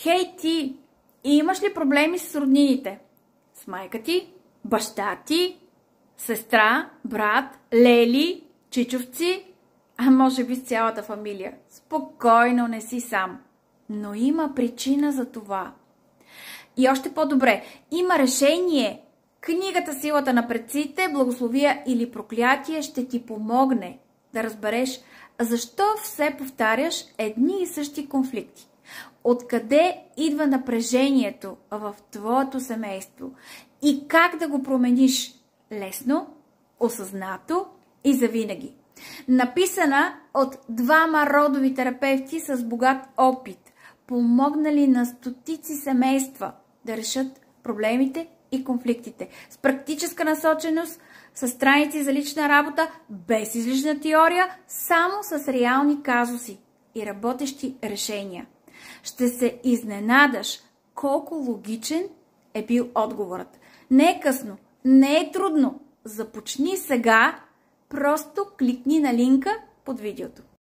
Хей ти, имаш ли проблеми с роднините? С майка ти, баща ти, сестра, брат, лели, чичовци, а може би с цялата фамилия. Спокойно, не си сам. Но има причина за това. И още по-добре, има решение. Книгата Силата на предците, благословия или проклятие ще ти помогне да разбереш защо все повтаряш едни и същи конфликти. Откъде идва напрежението в твоето семейство и как да го промениш лесно, осъзнато и завинаги. Написана от двама родови терапевти с богат опит, помогнали на стотици семейства да решат проблемите и конфликтите. С практическа насоченост, с страници за лична работа, без излишна теория, само с реални казуси и работещи решения. Ще се изненадаш колко логичен е бил отговорът. Не е късно, не е трудно. Започни сега, просто кликни на линка под видеото.